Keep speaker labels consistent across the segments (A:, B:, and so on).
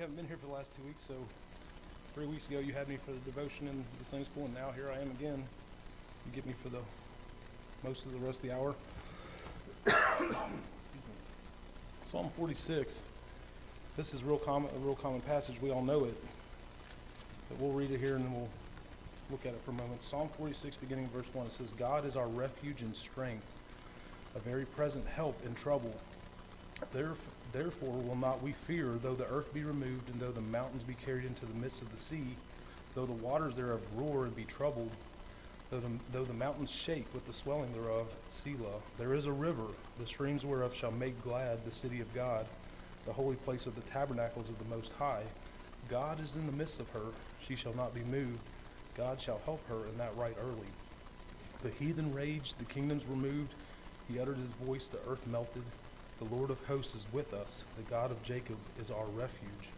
A: haven't been here for the last 2 weeks, so 3 weeks ago you had me for the devotion in the Sunday school, and now here I am again. You get me for the most of the rest of the hour. Psalm 46. This is a real common passage. We all know it, but we'll read it here and then we'll look at it for a moment. Psalm 46, beginning verse 1. It says, "God is our refuge and strength, a very present help in trouble. Therefore will not we fear, though the earth be removed, and though the mountains be carried into the midst of the sea, though the waters thereof roar and be troubled, though the mountains shake with the swelling thereof. Selah. There is a river, the streams whereof shall make glad the city of God, the holy place of the tabernacles of the Most High. God is in the midst of her, she shall not be moved. God shall help her in that right early. The heathen raged, the kingdoms were moved. He uttered his voice, the earth melted. The Lord of hosts is with us. The God of Jacob is our refuge.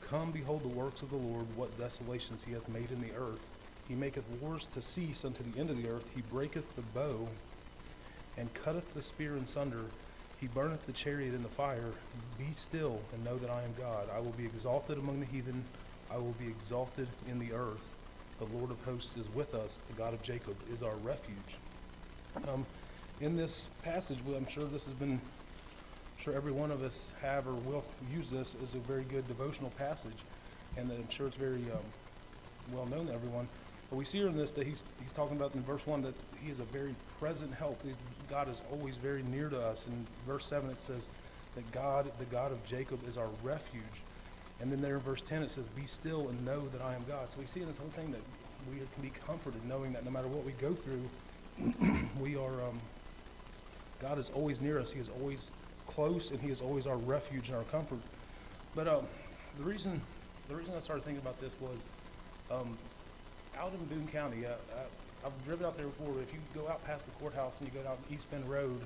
A: Come, behold the works of the Lord, what desolations he hath made in the earth. He maketh wars to cease unto the end of the earth. He breaketh the bow, and cutteth the spear in sunder. He burneth the chariot in the fire. Be still, and know that I am God. I will be exalted among the heathen. I will be exalted in the earth. The Lord of hosts is with us. The God of Jacob is our refuge." In this passage, I'm sure this has been, every one of us have or will use this as a very good devotional passage, and I'm sure it's very well known to everyone. But we see here in this that he's talking about in verse 1 that he is a very present help. God is always very near to us. In verse 7 it says that God, the God of Jacob, is our refuge. And then there in verse 10 it says, "Be still and know that I am God." So we see in this whole thing that we can be comforted knowing that no matter what we go through, we are, God is always near us. He is always close, and he is always our refuge and our comfort. But the reason I started thinking about this was out in Boone County. I've driven out there before. If you go out past the courthouse and you go down East Bend Road,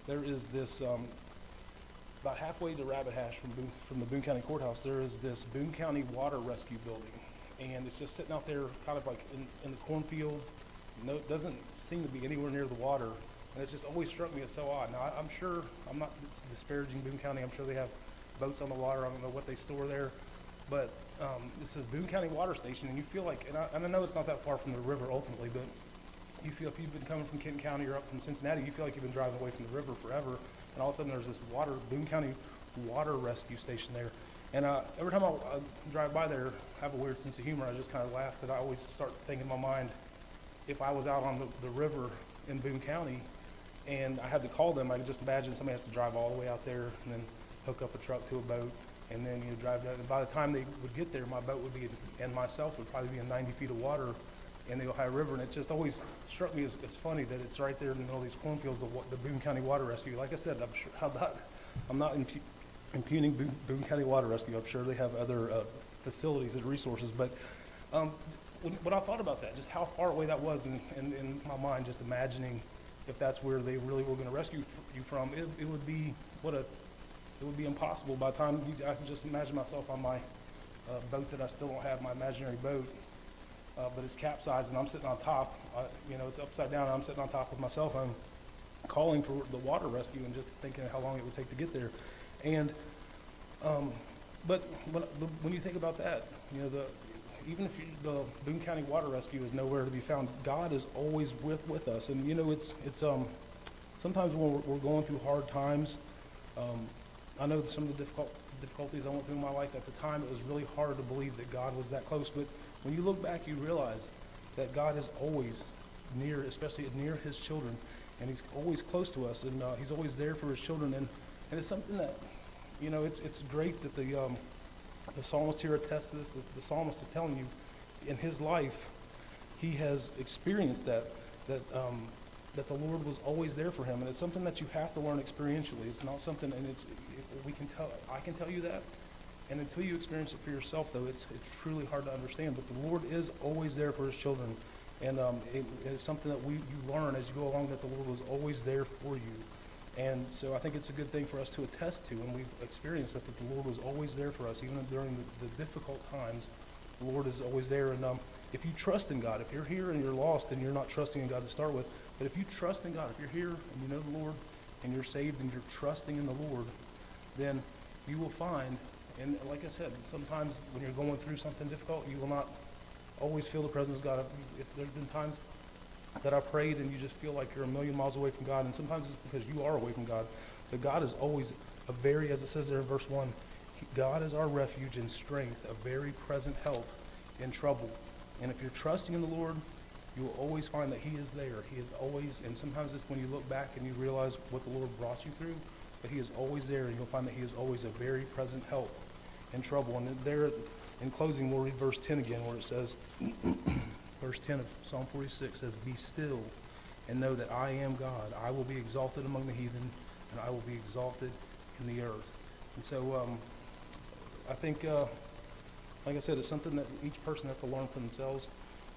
A: there is this about halfway to Rabbit Hash from the Boone County Courthouse. There is this Boone County Water Rescue Building, and it's just sitting out there, kind of like in the cornfields. No, it doesn't seem to be anywhere near the water. And it just always struck me as so odd. Now, I'm sure, I'm not disparaging Boone County. I'm sure they have boats on the water. I don't know what they store there. But it says Boone County Water Station, and you feel like, and I know it's not that far from the river ultimately, but you feel if you've been coming from Kenton County or up from Cincinnati, you feel like you've been driving away from the river forever. And all of a sudden there's this Boone County Water Rescue Station there. And every time I drive by there, I have a weird sense of humor. I just kind of laugh because I always start thinking in my mind, if I was out on the river in Boone County, and I had to call them, I could just imagine somebody has to drive all the way out there and then hook up a truck to a boat and then drive down. And by the time they would get there, my boat would be, and myself would probably be in 90 feet of water in the Ohio River. And it just always struck me as funny that it's right there in the middle of these cornfields, the Boone County Water Rescue. Like I said, I'm not impugning Boone County Water Rescue. I'm sure they have other facilities and resources. But when I thought about that, just how far away that was in my mind, just imagining if that's where they really were going to rescue you from, it would be it would be impossible. By the time I can just imagine myself on my boat that I still don't have, my imaginary boat, but it's capsized and I'm sitting on top. It's upside down. And I'm sitting on top of my cell phone, calling for the water rescue and just thinking how long it would take to get there. And but when you think about that, even if the Boone County Water Rescue is nowhere to be found, God is always with us. And it's sometimes when we're going through hard times, I know that some of the difficulties I went through in my life at the time, it was really hard to believe that God was that close. But when you look back, you realize that God is always near, especially near his children, and he's always close to us, and he's always there for his children. And it's something that, it's great that the psalmist here attests to this. The psalmist is telling you in his life, he has experienced that the Lord was always there for him. And it's something that you have to learn experientially. It's not something, and I can tell you that. And until you experience it for yourself, though, it's truly hard to understand. But the Lord is always there for his children. And it's something that you learn as you go along, that the Lord was always there for you. And so I think it's a good thing for us to attest to, and we've experienced that the Lord was always there for us, even during the difficult times. The Lord is always there. And if you trust in God, if you're here and you're lost and you're not trusting in God to start with, but if you trust in God, if you're here and you know the Lord and you're saved and you're trusting in the Lord, then you will find And like I said, sometimes when you're going through something difficult, you will not always feel the presence of God. If there's been times that I prayed and you just feel like you're a million miles away from God, and sometimes it's because you are away from God. But God is always as it says there in verse 1, God is our refuge and strength, a very present help in trouble. And if you're trusting in the Lord, you will always find that He is there. He is always, and sometimes it's when you look back and you realize what the Lord brought you through, but He is always there, and you'll find that He is always a very present help in trouble. And there, in closing, we'll read verse 10 again, where it says, verse 10 of Psalm 46 says, "Be still and know that I am God. I will be exalted among the heathen, and I will be exalted in the earth." And so I think, like I said, it's something that each person has to learn for themselves.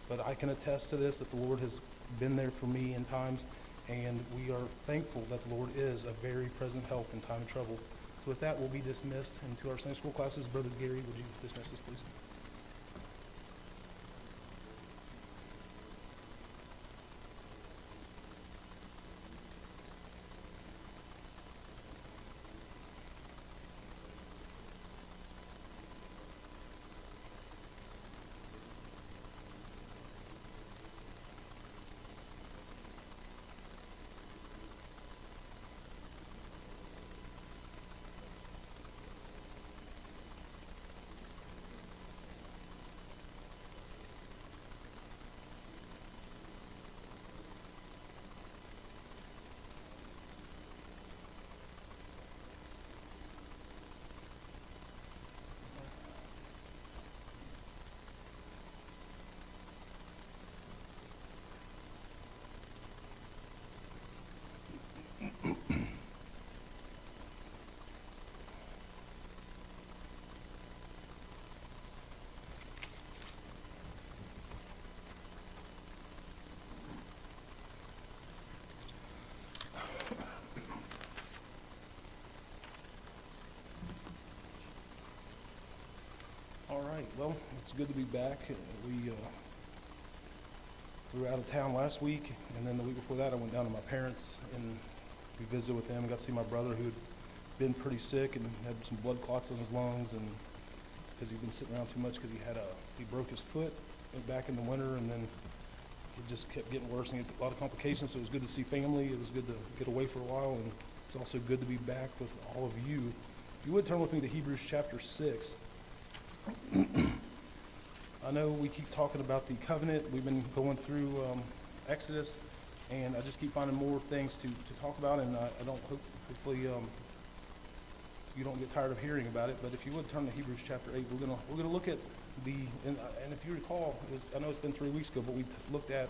A: But I can attest to this, that the Lord has been there for me in times, and we are thankful that the Lord is a very present help in time of trouble. So with that, we'll be dismissed into our Sunday school classes. Brother Gary, would you dismiss us, please? All right, well, it's good to be back. We were out of town last week, and then the week before that I went down to my parents and we visited with them. I got to see my brother, who had been pretty sick and had some blood clots in his lungs, and because he'd been sitting around too much because he broke his foot back in the winter, and then it just kept getting worse and he had a lot of complications. So it was good to see family. It was good to get away for a while, and it's also good to be back with all of you. If you would turn with me to Hebrews chapter 6. I know we keep talking about the covenant. We've been going through Exodus, and I just keep finding more things to talk about, and hopefully you don't get tired of hearing about it. But if you would turn to Hebrews chapter 8, we're gonna look at and if you recall, I know it's been 3 weeks ago, but we looked at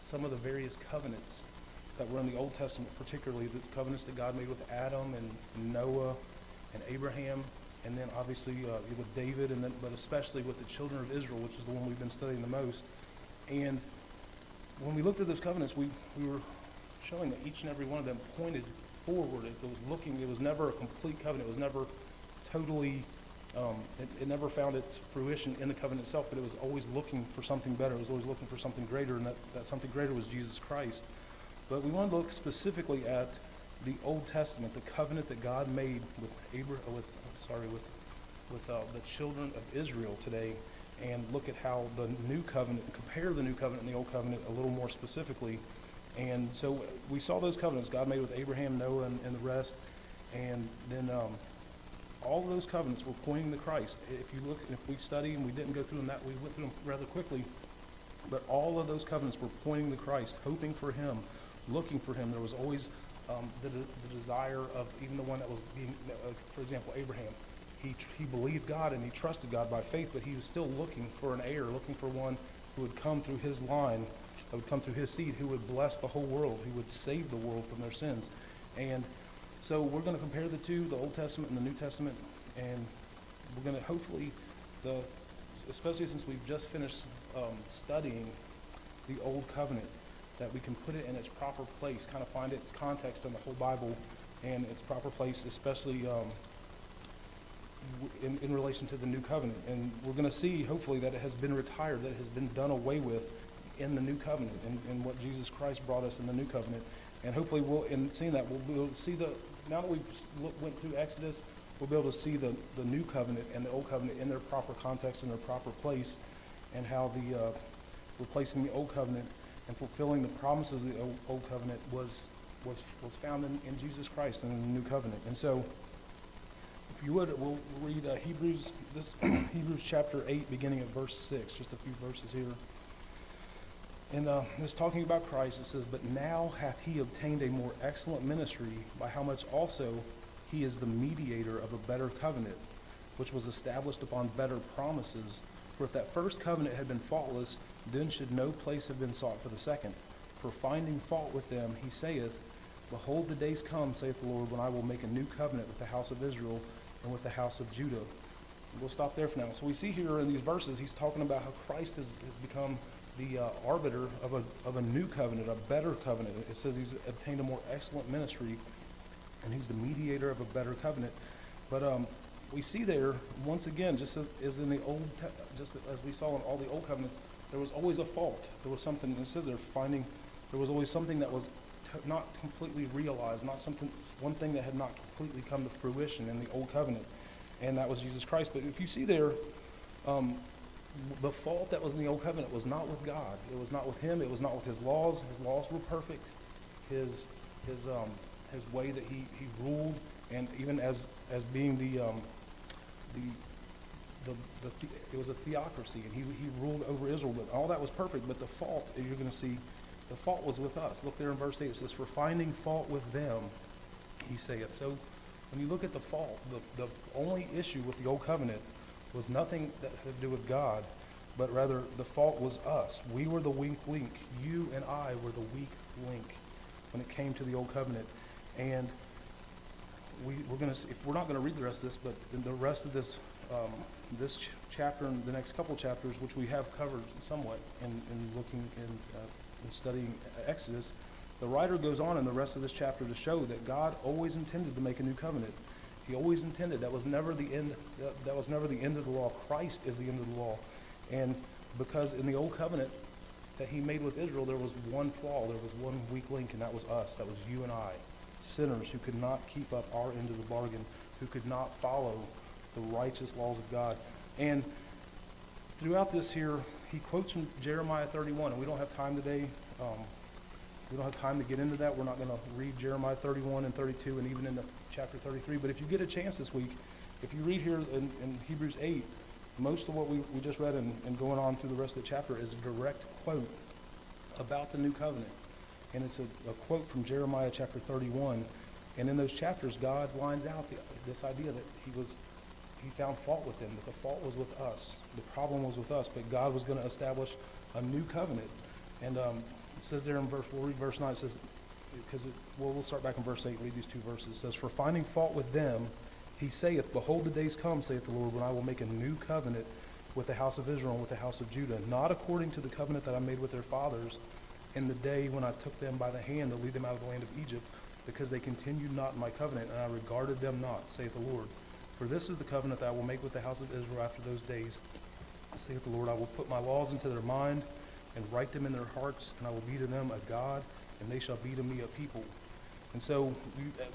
A: some of the various covenants that were in the Old Testament, particularly the covenants that God made with Adam and Noah and Abraham, and then obviously with David, but especially with the children of Israel, which is the one we've been studying the most. And when we looked at those covenants, we were showing that each and every one of them pointed forward. It was never a complete covenant. It was never totally, it never found its fruition in the covenant itself, but it was always looking for something better. It was always looking for something greater, and that something greater was Jesus Christ. But we want to look specifically at the Old Testament, the covenant that God made with the children of Israel today, and look at how the new covenant, compare the new covenant and the old covenant a little more specifically. And so we saw those covenants God made with Abraham, Noah, and the rest, and then all of those covenants were pointing to Christ. If we study, and we didn't go through them we went through them rather quickly, but all of those covenants were pointing to Christ, hoping for Him, looking for Him. There was always the desire of even the one that was being, for example, Abraham. He believed God and he trusted God by faith, but he was still looking for an heir, looking for one who would come through his line, that would come through his seed, who would bless the whole world, who would save the world from their sins. And so we're going to compare the two, the Old Testament and the New Testament, and we're going to hopefully, especially since we've just finished studying the Old Covenant, that we can put it in its proper place, kind of find its context in the whole Bible and its proper place, especially in relation to the New Covenant. And we're going to see, hopefully, that it has been retired, that it has been done away with in the New Covenant, and what Jesus Christ brought us in the New Covenant. And hopefully, in seeing that, we'll see now that we've went through Exodus, we'll be able to see the new covenant and the old covenant in their proper context, in their proper place, and how the replacing the old covenant and fulfilling the promises of the old covenant was found in Jesus Christ and in the new covenant. And so, if you would, we'll read Hebrews chapter 8, beginning at verse 6, just a few verses here. And it's talking about Christ. It says, "But now hath he obtained a more excellent ministry, by how much also he is the mediator of a better covenant, which was established upon better promises. For if that first covenant had been faultless, then should no place have been sought for the second. For finding fault with them, he saith, Behold, the days come, saith the Lord, when I will make a new covenant with the house of Israel and with the house of Judah." We'll stop there for now. So we see here in these verses, he's talking about how Christ has become the arbiter of a new covenant, a better covenant. It says he's obtained a more excellent ministry, and he's the mediator of a better covenant. But we see there, once again, just as in the just as we saw in all the old covenants, there was always a fault. There was something, it says there was always something that was not completely realized, one thing that had not completely come to fruition in the old covenant, and that was Jesus Christ. But if you see there, the fault that was in the old covenant was not with God. It was not with him. It was not with his laws. His laws were perfect. His way that he ruled, and even as being it was a theocracy, and he ruled over Israel. But all that was perfect. But the fault, you're going to see, the fault was with us. Look there in verse 8. It says, "For finding fault with them, he saith." So when you look at the fault, the only issue with the old covenant was nothing that had to do with God, but rather the fault was us. We were the weak link. You and I were the weak link when it came to the old covenant. And we're going to, if we're not going to read the rest of this, but in the rest of this chapter and the next couple chapters, which we have covered somewhat in looking in studying Exodus, the writer goes on in the rest of this chapter to show that God always intended to make a new covenant. He always intended. That was never the end. That was never the end of the law. Christ is the end of the law. And because in the old covenant that he made with Israel, there was one flaw. There was one weak link, and that was us. That was you and I, sinners who could not keep up our end of the bargain, who could not follow the righteous laws of God. And throughout this here, he quotes from Jeremiah 31, and we don't have time today. We don't have time to get into that. We're not going to read Jeremiah 31 and 32 and even into chapter 33. But if you get a chance this week, if you read here in Hebrews 8, most of what we just read and going on through the rest of the chapter is a direct quote about the new covenant. And it's a quote from Jeremiah chapter 31. And in those chapters, God lines out this idea that he found fault with them, that the fault was with us. The problem was with us, but God was going to establish a new covenant. And it says there we'll read verse 9, it says, we'll start back in verse 8, read these two verses. It says, "For finding fault with them, he saith, Behold, the days come, saith the Lord, when I will make a new covenant with the house of Israel and with the house of Judah, not according to the covenant that I made with their fathers in the day when I took them by the hand to lead them out of the land of Egypt, because they continued not in my covenant, and I regarded them not, saith the Lord. For this is the covenant that I will make with the house of Israel after those days, saith the Lord. I will put my laws into their mind, and write them in their hearts, and I will be to them a God, and they shall be to me a people." And so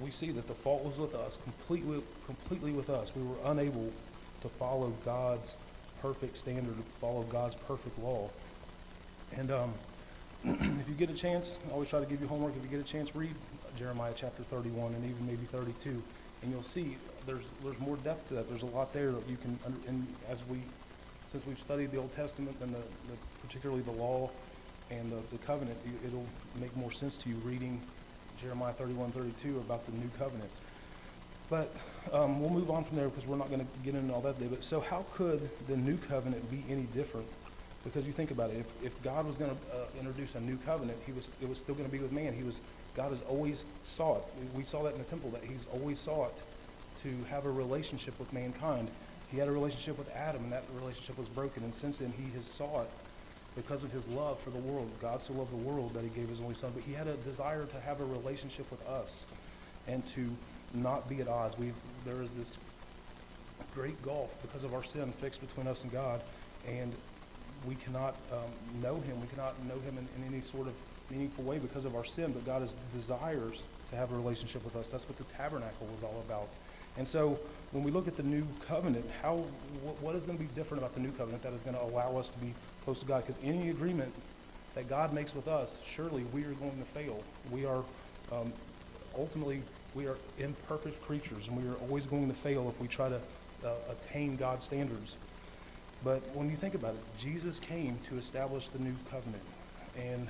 A: we see that the fault was with us, completely with us. We were unable to follow God's perfect standard, to follow God's perfect law. And if you get a chance, I always try to give you homework. If you get a chance, read Jeremiah chapter 31 and even maybe 32, and you'll see there's more depth to that. There's a lot there that you can, and since we've studied the Old Testament and particularly the law and the covenant, it'll make more sense to you reading Jeremiah 31, 32 about the new covenant. But we'll move on from there because we're not going to get into all that today. But so how could the new covenant be any different? Because you think about it, if God was going to introduce a new covenant, it was still going to be with man. God has always sought. We saw that in the temple, that he's always sought to have a relationship with mankind. He had a relationship with Adam, and that relationship was broken. And since then, he has sought, because of his love for the world. God so loved the world that he gave his only son. But he had a desire to have a relationship with us and to not be at odds. There is this great gulf because of our sin fixed between us and God, and we cannot know him. We cannot know him in any sort of meaningful way because of our sin. But God desires to have a relationship with us. That's what the tabernacle was all about. And so when we look at the new covenant, what is going to be different about the new covenant that is going to allow us to be close to God? Because any agreement that God makes with us, surely we are going to fail. We are, ultimately, we are imperfect creatures, and we are always going to fail if we try to attain God's standards. But when you think about it, Jesus came to establish the new covenant. And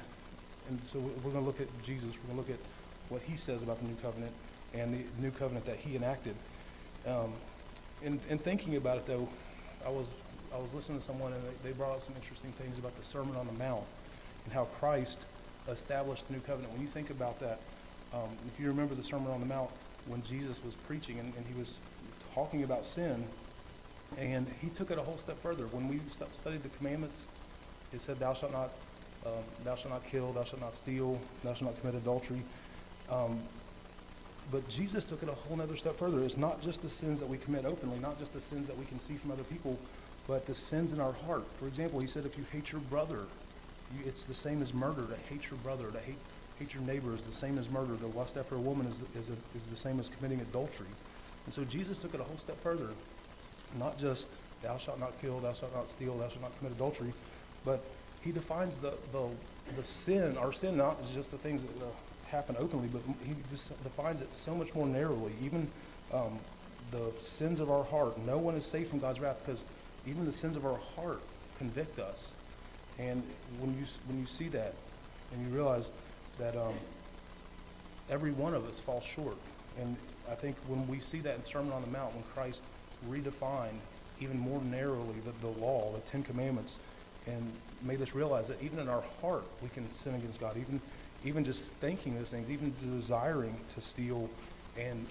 A: so we're going to look at Jesus. We're going to look at what he says about the new covenant and the new covenant that he enacted. In thinking about it, though, I was listening to someone, and they brought up some interesting things about the Sermon on the Mount and how Christ established the new covenant. When you think about that, if you remember the Sermon on the Mount, when Jesus was preaching and he was talking about sin, and he took it a whole step further. When we studied the commandments, it said, thou shalt not kill, thou shalt not steal, thou shalt not commit adultery. But Jesus took it a whole other step further. It's not just the sins that we commit openly, not just the sins that we can see from other people, but the sins in our heart. For example, he said, if you hate your brother, it's the same as murder. To hate your brother, to hate your neighbor is the same as murder. To lust after a woman is the same as committing adultery. And so Jesus took it a whole step further. Not just thou shalt not kill, thou shalt not steal, thou shalt not commit adultery, but he defines the sin, our sin, not just the things that happen openly, but he just defines it so much more narrowly. Even the sins of our heart, no one is safe from God's wrath, because even the sins of our heart convict us. And when you see that, and you realize that every one of us falls short, and I think when we see that in the Sermon on the Mount, when Christ redefined even more narrowly the law, the Ten Commandments, and made us realize that even in our heart we can sin against God, even just thinking those things, even desiring to steal, and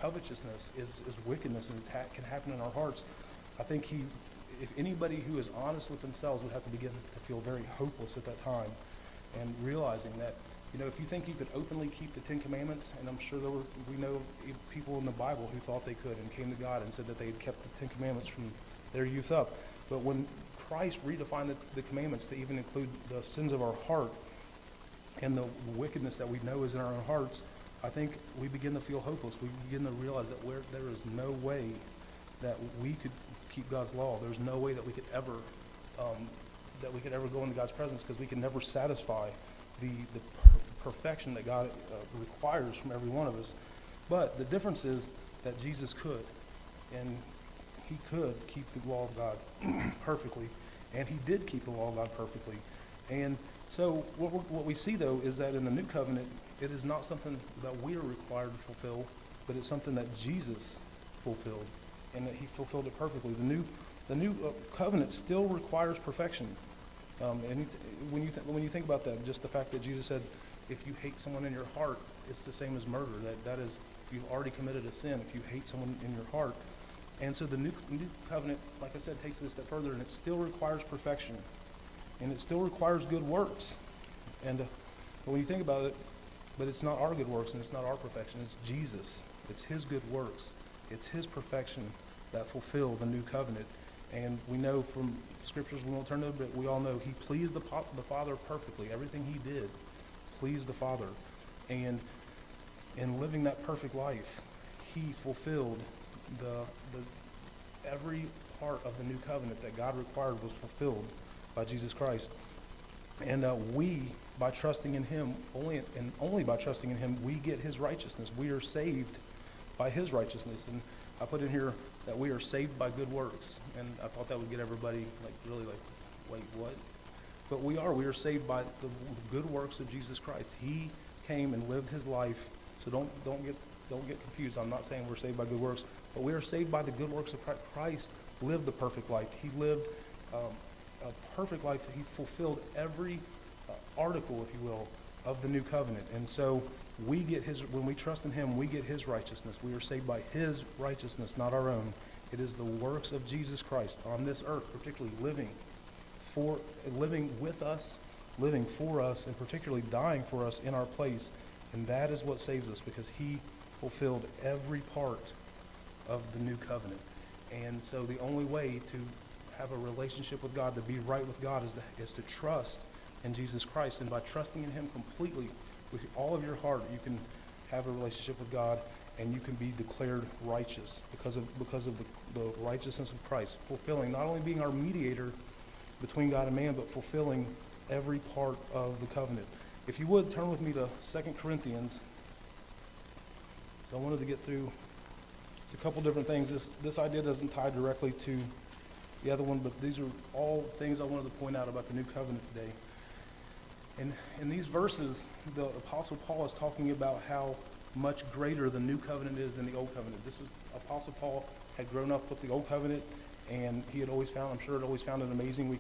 A: covetousness is wickedness, and can happen in our hearts. I think if anybody who is honest with themselves would have to begin to feel very hopeless at that time, and realizing that, if you think you could openly keep the Ten Commandments, and I'm sure we know people in the Bible who thought they could and came to God and said that they had kept the Ten Commandments from their youth up. But when Christ redefined the commandments to even include the sins of our heart and the wickedness that we know is in our own hearts, I think we begin to feel hopeless. We begin to realize that there is no way that we could keep God's law. There's no way that we could ever go into God's presence, because we can never satisfy the perfection that God requires from every one of us. But the difference is that Jesus could, and he could keep the law of God perfectly, and he did keep the law of God perfectly. And so what we see, though, is that in the new covenant, it is not something that we are required to fulfill, but it's something that Jesus fulfilled, and that he fulfilled it perfectly. The new covenant still requires perfection. And when you think about that, just the fact that Jesus said, if you hate someone in your heart, it's the same as murder. That is, you've already committed a sin if you hate someone in your heart. And so the new covenant, like I said, takes it a step further, and it still requires perfection, and it still requires good works. And but when you think about it, but it's not our good works and it's not our perfection. It's Jesus. It's his good works. It's his perfection that fulfill the new covenant. And we know from scriptures, we won't turn to it, but we all know he pleased the Father perfectly. Everything he did pleased the Father. And in living that perfect life, he fulfilled every part of the new covenant that God required was fulfilled by Jesus Christ. And we, by trusting in him, only by trusting in him, we get his righteousness. We are saved by his righteousness. And I put in here that we are saved by good works. And I thought that would get everybody really wait, what? But we are saved by the good works of Jesus Christ. He came and lived his life. So don't get confused. I'm not saying we're saved by good works, but we are saved by the good works of Christ. Christ lived the perfect life. He lived a perfect life. He fulfilled every article, if you will, of the new covenant. And so we get when we trust in him, we get his righteousness. We are saved by his righteousness, not our own. It is the works of Jesus Christ on this earth, particularly living with us, living for us, and particularly dying for us in our place. And that is what saves us, because he fulfilled every part of the new covenant. And so the only way to have a relationship with God, to be right with God, is to trust in Jesus Christ. And by trusting in him completely, with all of your heart, you can have a relationship with God. and you can be declared righteous because of the righteousness of Christ, fulfilling, not only being our mediator between God and man, but fulfilling every part of the covenant. If you would, turn with me to 2 Corinthians. So I wanted to get through, it's a couple different things. This idea doesn't tie directly to the other one, but these are all things I wanted to point out about the new covenant today. And in these verses, the Apostle Paul is talking about how much greater the new covenant is than the old covenant. Apostle Paul had grown up with the old covenant, and he had always found, I'm sure had always found it amazing.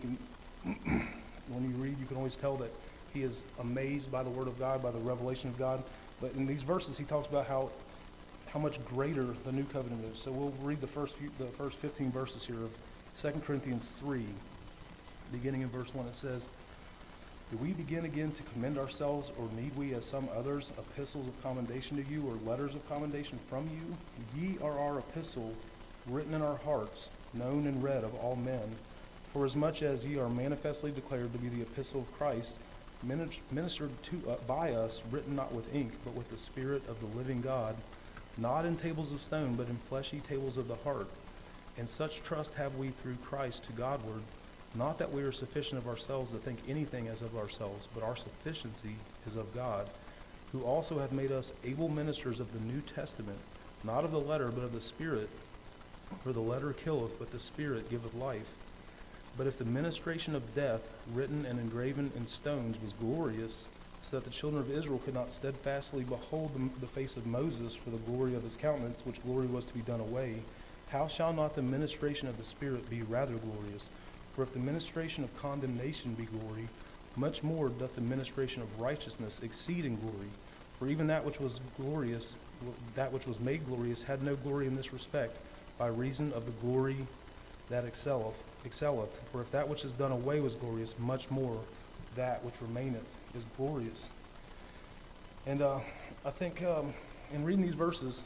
A: When you read, you can always tell that he is amazed by the word of God, by the revelation of God. But in these verses, he talks about how much greater the new covenant is. So we'll read the first 15 verses here of 2 Corinthians 3, beginning in verse 1. It says, "Do we begin again to commend ourselves, or need we, as some others, epistles of commendation to you, or letters of commendation from you? Ye are our epistle, written in our hearts, known and read of all men. For as much as ye are manifestly declared to be the epistle of Christ, ministered by us, written not with ink, but with the Spirit of the living God, not in tables of stone, but in fleshy tables of the heart. And such trust have we through Christ to Godward, not that we are sufficient of ourselves to think anything as of ourselves, but our sufficiency is of God, who also hath made us able ministers of the New Testament, not of the letter, but of the Spirit. For the letter killeth, but the Spirit giveth life. But if the ministration of death, written and engraven in stones, was glorious, so that the children of Israel could not steadfastly behold the face of Moses for the glory of his countenance, which glory was to be done away, how shall not the ministration of the Spirit be rather glorious? For if the ministration of condemnation be glory, much more doth the ministration of righteousness exceed in glory. For even that which was glorious, that which was made glorious, had no glory in this respect, by reason of the glory that excelleth. For if that which is done away was glorious, much more that which remaineth is glorious." And I think in reading these verses,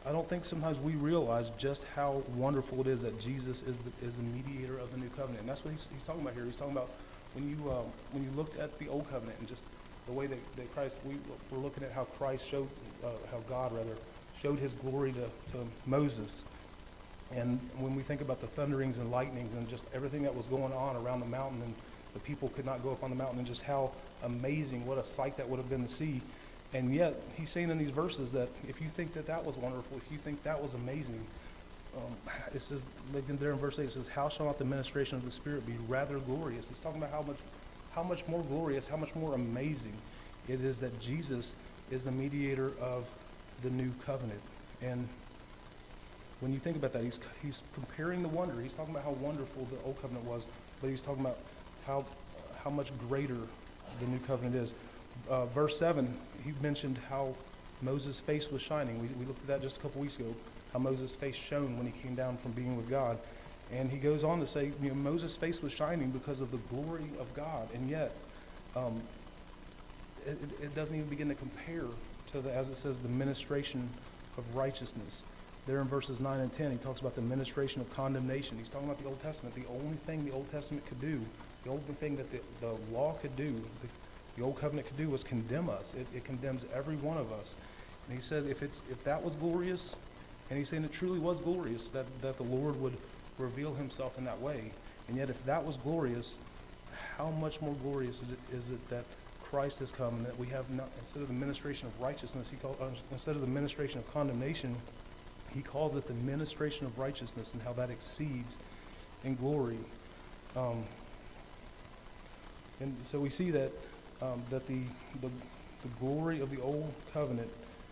A: I don't think sometimes we realize just how wonderful it is that Jesus is the mediator of the new covenant. And that's what he's talking about here. He's talking about when you looked at the old covenant and just the way that Christ, we're looking at how Christ showed, how God rather, showed his glory to Moses. And when we think about the thunderings and lightnings and just everything that was going on around the mountain, and the people could not go up on the mountain, and just how amazing, what a sight that would have been to see. And yet, he's saying in these verses that if you think that was wonderful, if you think that was amazing, it says, like there in verse 8, it says, "How shall not the ministration of the Spirit be rather glorious?" It's talking about how much more glorious, how much more amazing it is that Jesus is the mediator of the new covenant. And when you think about that, he's comparing the wonder. He's talking about how wonderful the old covenant was, but he's talking about how much greater the new covenant is. Verse 7, he mentioned how Moses' face was shining. We looked at that just a couple weeks ago, how Moses' face shone when he came down from being with God. And he goes on to say, Moses' face was shining because of the glory of God. And yet, it doesn't even begin to compare to, as it says, the ministration of righteousness. There in verses 9 and 10, he talks about the ministration of condemnation. He's talking about the Old Testament. The only thing the Old Testament could do, the only thing that the law could do, the Old Covenant could do, was condemn us. It condemns every one of us. And he said if that was glorious, and he's saying it truly was glorious, that the Lord would reveal himself in that way. And yet if that was glorious, how much more glorious is it that Christ has come, and that we have not, instead of the ministration of righteousness, instead of the ministration of condemnation, he calls it the ministration of righteousness, and how that exceeds in glory. And so we see that the glory of the old covenant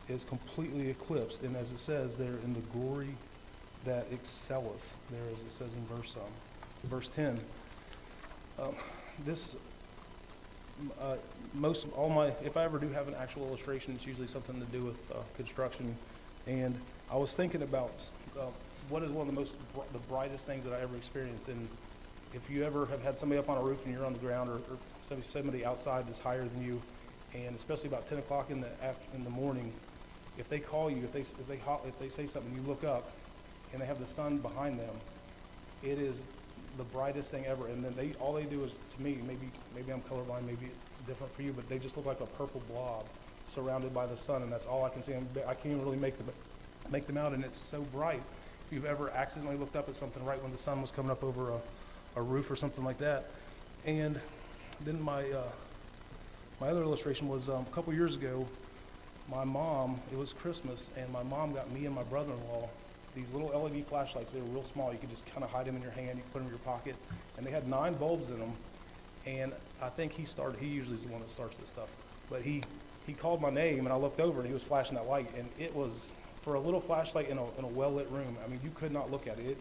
A: is completely eclipsed, and as it says there, in the glory that excelleth, there as it says in verse 10. If I ever do have an actual illustration, it's usually something to do with construction. And I was thinking about what is one of the brightest things that I ever experienced. And if you ever have had somebody up on a roof and you're on the ground, or somebody outside that's higher than you, and especially about 10 o'clock in the morning, if they call you, if they say something, you look up, and they have the sun behind them, it is the brightest thing ever. And then all they do is, to me, maybe I'm colorblind, maybe it's different for you, but they just look like a purple blob surrounded by the sun, and that's all I can see. I can't even really make them out, and it's so bright. If you've ever accidentally looked up at something right when the sun was coming up over a roof or something like that. And then my other illustration was a couple years ago. My mom, it was Christmas, and my mom got me and my brother-in-law these little LED flashlights. They were real small. You could just kind of hide them in your hand. You could put them in your pocket. And they had 9 bulbs in them. And I think he usually is the one that starts this stuff. But he called my name, and I looked over, and he was flashing that light. And it was, for a little flashlight in a well-lit room, I mean, you could not look at it.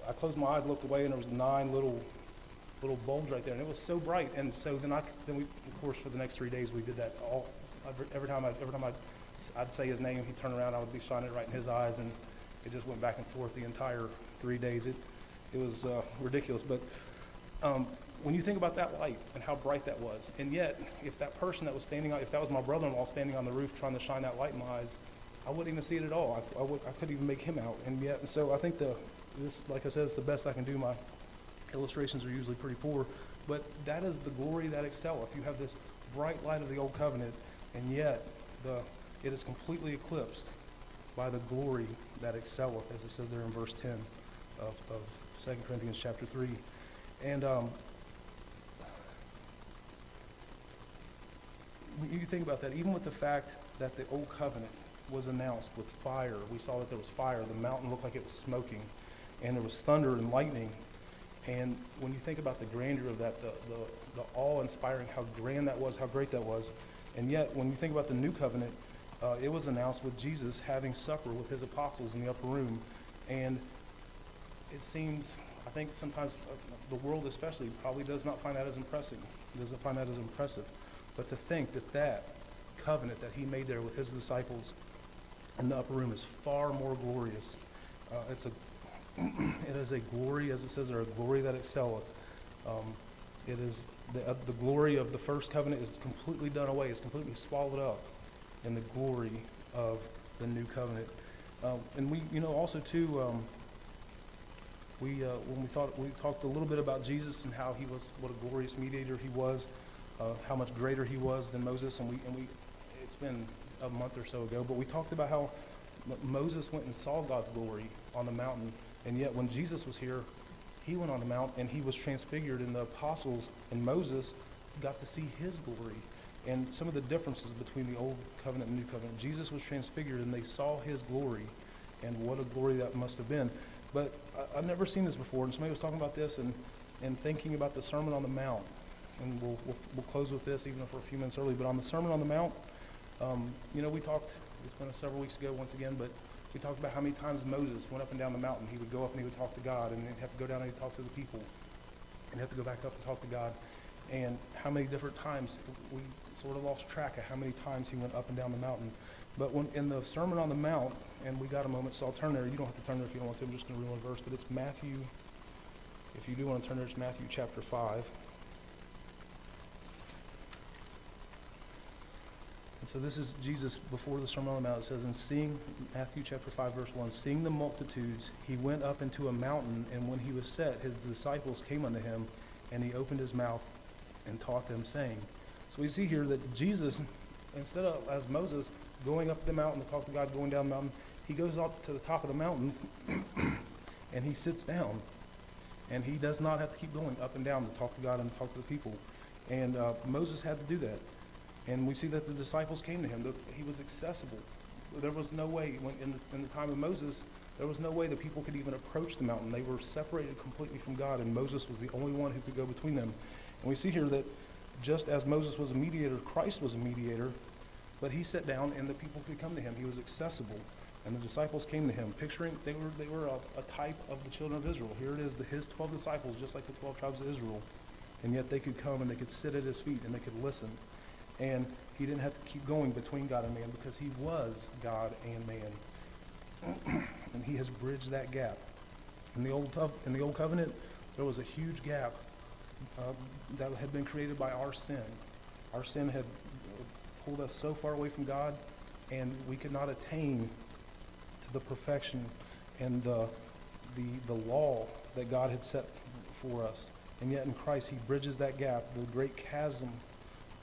A: I closed my eyes, looked away, and there was 9 little bulbs right there. And it was so bright. And so then we, of course, for the next 3 days, we did that all. Every time I'd say his name, he'd turn around, I would be shining it right in his eyes, and it just went back and forth the entire 3 days. It was ridiculous. But when you think about that light and how bright that was, and yet if that person that was if that was my brother-in-law standing on the roof trying to shine that light in my eyes, I wouldn't even see it at all. I couldn't even make him out. And yet, so I think this, like I said, it's the best I can do. My illustrations are usually pretty poor, but that is the glory that excelleth. You have this bright light of the old covenant, and yet it is completely eclipsed by the glory that excelleth, as it says there in verse 10 of 2 Corinthians chapter 3. And you think about that, even with the fact that the old covenant was announced with fire. We saw that there was fire. The mountain looked like it was smoking, and there was thunder and lightning. And when you think about the grandeur of that, the awe-inspiring, how grand that was, how great that was, and yet when you think about the new covenant, it was announced with Jesus having supper with his apostles in the upper room. And it seems, I think sometimes the world especially probably does not find that as impressive. It doesn't find that as impressive. But to think that covenant that he made there with his disciples in the upper room is far more glorious. It is a glory, as it says there, a glory that excelleth. It is the glory of the first covenant is completely done away. It's completely swallowed up in the glory of the new covenant. And we, also too, when we talked a little bit about Jesus and how he was, what a glorious mediator he was, how much greater he was than Moses, and we it's been a month or so ago, but we talked about how Moses went and saw God's glory on the mountain, and yet when Jesus was here, he went on the mount and he was transfigured, and the apostles and Moses got to see his glory. And some of the differences between the old covenant and new covenant. Jesus was transfigured and they saw his glory, and what a glory that must have been. But I've never seen this before, and somebody was talking about this and thinking about the Sermon on the Mount. And we'll close with this, even if we're a few minutes early. But on the Sermon on the Mount, we talked, it's been several weeks ago once again, but we talked about how many times Moses went up and down the mountain. He would go up and he would talk to God, and then he'd have to go down and he'd talk to the people, and have to go back up and talk to God. And how many different times, we sort of lost track of how many times he went up and down the mountain. But when in the Sermon on the Mount, and we got a moment, so I'll turn there. You don't have to turn there if you don't want to. I'm just going to read one verse, but it's Matthew. If you do want to turn there, it's Matthew chapter 5. And so this is Jesus before the Sermon on the Mount. It says, Matthew chapter 5, verse 1, seeing the multitudes, he went up into a mountain, and when he was set, his disciples came unto him, and he opened his mouth and taught them, saying. So we see here that Jesus, instead of, as Moses, going up the mountain to talk to God, going down the mountain, he goes up to the top of the mountain, and he sits down. And he does not have to keep going up and down to talk to God and talk to the people. And Moses had to do that. And we see that the disciples came to him. He was accessible. There was no way, in the time of Moses, there was no way that people could even approach the mountain. They were separated completely from God, and Moses was the only one who could go between them. And we see here that just as Moses was a mediator, Christ was a mediator, but he sat down and the people could come to him. He was accessible, and the disciples came to him, picturing they were a type of the children of Israel. Here it is, his 12 disciples, just like the 12 tribes of Israel, and yet they could come and they could sit at his feet and they could listen. And he didn't have to keep going between God and man because he was God and man. And he has bridged that gap. In the old covenant, there was a huge gap that had been created by our sin. Our sin had pulled us so far away from God, and we could not attain to the perfection and the law that God had set for us. And yet in Christ, he bridges that gap, the great chasm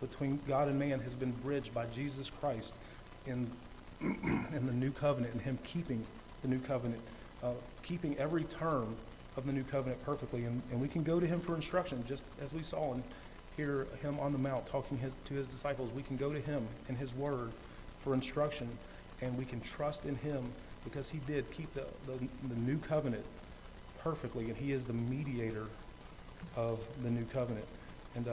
A: between God and man has been bridged by Jesus Christ in in the new covenant, and him keeping the new covenant, keeping every term of the new covenant perfectly. And we can go to him for instruction, just as we saw and hear him on the mount talking to his disciples. We can go to him in his word for instruction, and we can trust in him because he did keep the new covenant perfectly, and he is the mediator of the new covenant. And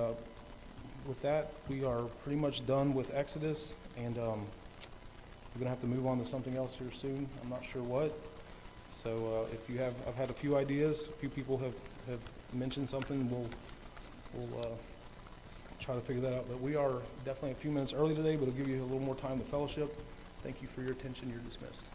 A: with that, we are pretty much done with Exodus, and we're going to have to move on to something else here soon. I'm not sure what. So if you have, I've had a few ideas. A few people have mentioned something. We'll try to figure that out. But we are definitely a few minutes early today, but it'll give you a little more time to fellowship. Thank you for your attention. You're dismissed.